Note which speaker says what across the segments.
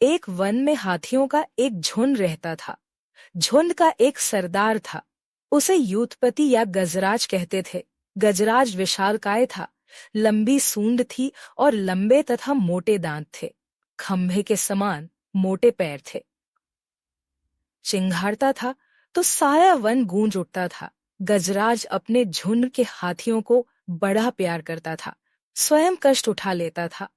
Speaker 1: एक वन में हाथियों का एक झुंड रहता था। झुंड का एक सरदार था। उसे यूथपति या गजराज कहते थे। गजराज विशालकाय था, लंबी सूंड थी और लंबे तथा मोटे दांत थे। खंभे के समान मोटे पैर थे। चिंघाड़ता था तो सारा वन गूंज उठता था। गजराज अपने झुंड के हाथियों को बड़ा प्यार करता था। स्वयं कष्ट उठा लेता था,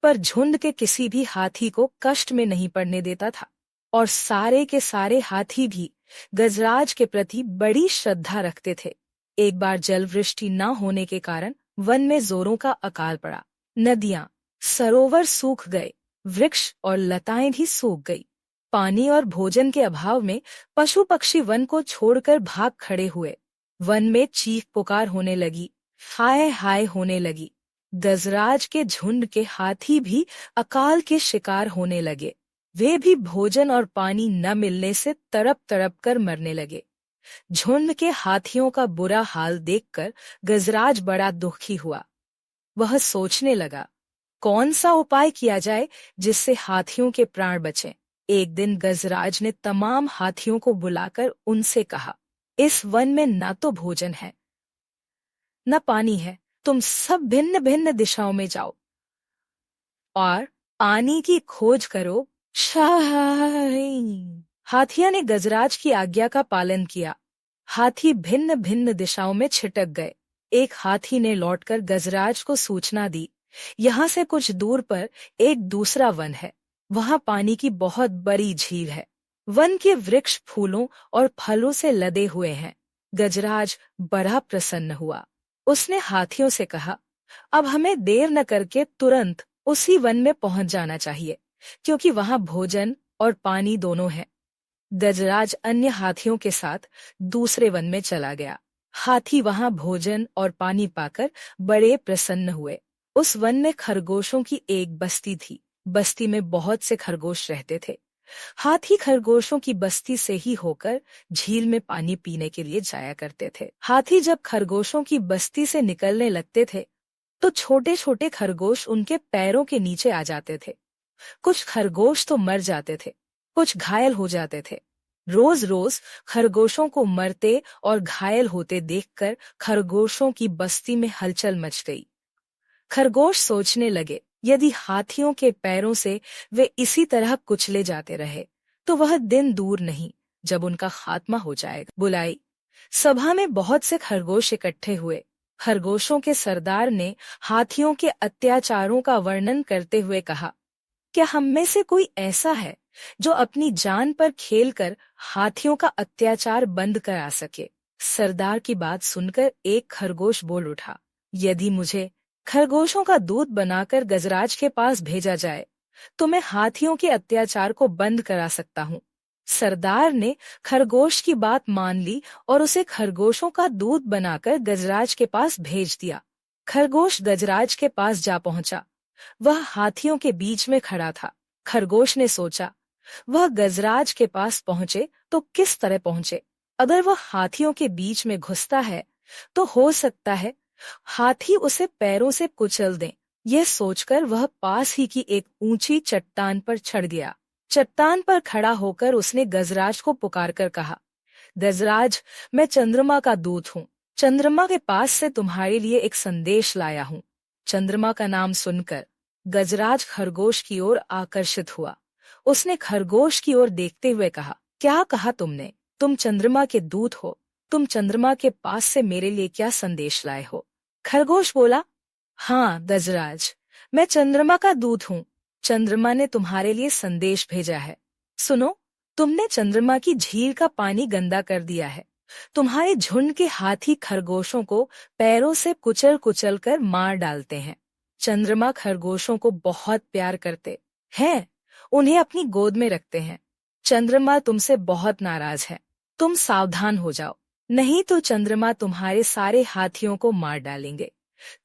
Speaker 1: पर झुंड के किसी भी हाथी को कष्ट में नहीं पड़ने देता था। और सारे के सारे हाथी भी गजराज के प्रति बड़ी श्रद्धा रखते थे। एक बार जलवृष्टि न होने के कारण वन में जोरों का अकाल पड़ा। नदियां, सरोवर सूख गए, वृक्ष और लताएं भी सूख गई। पानी और भोजन के अभाव में पशु पक्षी वन को छोड़कर भाग खड़े हुए। वन में चीख पुकार होने लगी, हाय हाय होने लगी। गजराज के झुंड के हाथी भी अकाल के शिकार होने लगे। वे भी भोजन और पानी न मिलने से तड़प तड़प कर मरने लगे। झुंड के हाथियों का बुरा हाल देखकर गजराज बड़ा दुखी हुआ। वह सोचने लगा, कौन सा उपाय किया जाए जिससे हाथियों के प्राण बचें। एक दिन गजराज ने तमाम हाथियों को बुलाकर उनसे कहा, इस वन में न तो भोजन है न पानी है। तुम सब भिन्न भिन्न दिशाओं में जाओ और पानी की खोज करो। हाथियों ने गजराज की आज्ञा का पालन किया। हाथी भिन्न भिन्न दिशाओं में छिटक गए। एक हाथी ने लौटकर गजराज को सूचना दी, यहाँ से कुछ दूर पर एक दूसरा वन है। वहाँ पानी की बहुत बड़ी झील है। वन के वृक्ष फूलों और फलों से लदे हुए हैं। गजराज बड़ा प्रसन्न हुआ। उसने हाथियों से कहा, अब हमें देर न करके तुरंत उसी वन में पहुंच जाना चाहिए, क्योंकि वहां भोजन और पानी दोनों है। गजराज अन्य हाथियों के साथ दूसरे वन में चला गया। हाथी वहां भोजन और पानी पाकर बड़े प्रसन्न हुए। उस वन में खरगोशों की एक बस्ती थी। बस्ती में बहुत से खरगोश रहते थे। हाथी खरगोशों की बस्ती से ही होकर झील में पानी पीने के लिए जाया करते थे। हाथी जब खरगोशों की बस्ती से निकलने लगते थे तो छोटे छोटे खरगोश उनके पैरों के नीचे आ जाते थे। कुछ खरगोश तो मर जाते थे, कुछ घायल हो जाते थे। रोज रोज खरगोशों को मरते और घायल होते देखकर खरगोशों की बस्ती में हलचल मच गई। खरगोश सोचने लगे, यदि हाथियों के पैरों से वे इसी तरह कुचले जाते रहे तो वह दिन दूर नहीं जब उनका खात्मा हो जाएगा। बुलाई सभा में बहुत से खरगोश इकट्ठे हुए। खरगोशों के सरदार ने हाथियों के अत्याचारों का वर्णन करते हुए कहा, क्या हम में से कोई ऐसा है जो अपनी जान पर खेलकर हाथियों का अत्याचार बंद करा सके। सरदार की बात सुनकर एक खरगोश बोल उठा, यदि मुझे खरगोशों का दूध बनाकर गजराज के पास भेजा जाए तो मैं हाथियों के अत्याचार को बंद करा सकता हूँ। सरदार ने खरगोश की बात मान ली और उसे खरगोशों का दूध बनाकर गजराज के पास भेज दिया। खरगोश गजराज के पास जा पहुंचा। वह हाथियों के बीच में खड़ा था। खरगोश ने सोचा, वह गजराज के पास पहुंचे तो किस तरह पहुंचे। अगर वह हाथियों के बीच में घुसता है तो हो सकता है हाथी उसे पैरों से कुचल दें। यह सोचकर वह पास ही की एक ऊंची चट्टान पर चढ़ गया। चट्टान पर खड़ा होकर उसने गजराज को पुकारकर कहा, गजराज, मैं चंद्रमा का दूत हूँ। चंद्रमा के पास से तुम्हारे लिए एक संदेश लाया हूँ। चंद्रमा का नाम सुनकर गजराज खरगोश की ओर आकर्षित हुआ। उसने खरगोश की ओर देखते हुए कहा, क्या कहा तुमने? तुम चंद्रमा के दूत हो। तुम चंद्रमा के पास से मेरे लिए क्या संदेश लाए हो? खरगोश बोला, हाँ गजराज, मैं चंद्रमा का दूत हूँ। चंद्रमा ने तुम्हारे लिए संदेश भेजा है। सुनो, तुमने चंद्रमा की झील का पानी गंदा कर दिया है। तुम्हारे झुंड के हाथी खरगोशों को पैरों से कुचल कुचल कर मार डालते हैं। चंद्रमा खरगोशों को बहुत प्यार करते हैं, उन्हें अपनी गोद में रखते हैं। चंद्रमा तुमसे बहुत नाराज है। तुम सावधान हो जाओ, नहीं तो चंद्रमा तुम्हारे सारे हाथियों को मार डालेंगे।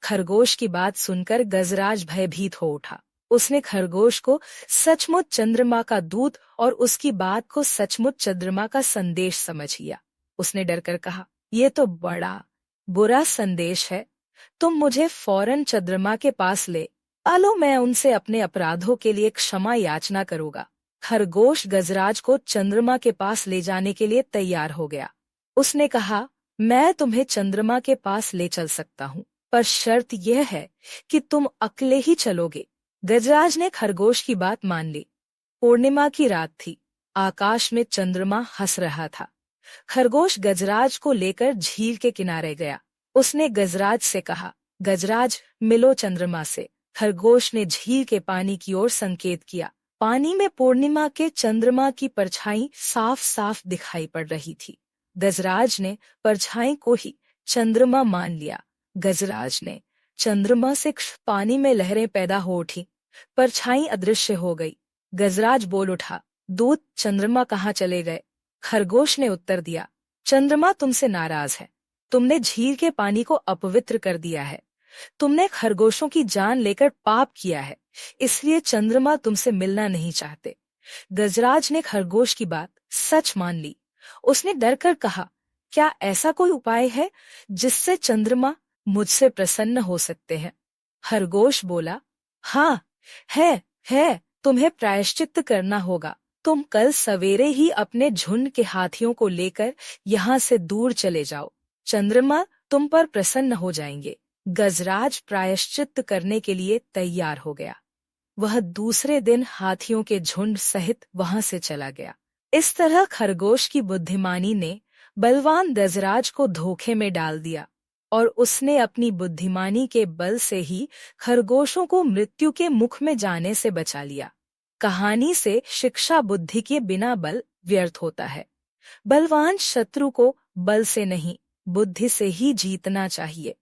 Speaker 1: खरगोश की बात सुनकर गजराज भयभीत हो उठा। उसने खरगोश को सचमुच चंद्रमा का दूत और उसकी बात को सचमुच चंद्रमा का संदेश समझ लिया। उसने डरकर कहा, यह तो बड़ा बुरा संदेश है। तुम मुझे फौरन चंद्रमा के पास ले आलो, मैं उनसे अपने अपराधों के लिए क्षमा याचना करूंगा। खरगोश गजराज को चंद्रमा के पास ले जाने के लिए तैयार हो गया। उसने कहा, मैं तुम्हें चंद्रमा के पास ले चल सकता हूँ, पर शर्त यह है कि तुम अकेले ही चलोगे। गजराज ने खरगोश की बात मान ली। पूर्णिमा की रात थी। आकाश में चंद्रमा हंस रहा था। खरगोश गजराज को लेकर झील के किनारे गया। उसने गजराज से कहा, गजराज, मिलो चंद्रमा से। खरगोश ने झील के पानी की ओर संकेत किया। पानी में पूर्णिमा के चंद्रमा की परछाई साफ साफ दिखाई पड़ रही थी। गजराज ने परछाई को ही चंद्रमा मान लिया। गजराज ने चंद्रमा से पानी में लहरें पैदा हो उठी। परछाई अदृश्य हो गई। गजराज बोल उठा, दूत, चंद्रमा कहाँ चले गए? खरगोश ने उत्तर दिया, चंद्रमा तुमसे नाराज है। तुमने झील के पानी को अपवित्र कर दिया है। तुमने खरगोशों की जान लेकर पाप किया है, इसलिए चंद्रमा तुमसे मिलना नहीं चाहते। गजराज ने खरगोश की बात सच मान ली। उसने डर कर कहा, क्या ऐसा कोई उपाय है जिससे चंद्रमा मुझसे प्रसन्न हो सकते हैं? खरगोश बोला, हाँ, है। तुम्हें प्रायश्चित करना होगा। तुम कल सवेरे ही अपने झुंड के हाथियों को लेकर यहाँ से दूर चले जाओ। चंद्रमा तुम पर प्रसन्न हो जाएंगे। गजराज प्रायश्चित करने के लिए तैयार हो गया। वह दूसरे दिन हाथियों के झुंड सहित वहां से चला गया। इस तरह खरगोश की बुद्धिमानी ने बलवान गजराज को धोखे में डाल दिया और उसने अपनी बुद्धिमानी के बल से ही खरगोशों को मृत्यु के मुख में जाने से बचा लिया। कहानी से शिक्षा, बुद्धि के बिना बल व्यर्थ होता है। बलवान शत्रु को बल से नहीं, बुद्धि से ही जीतना चाहिए।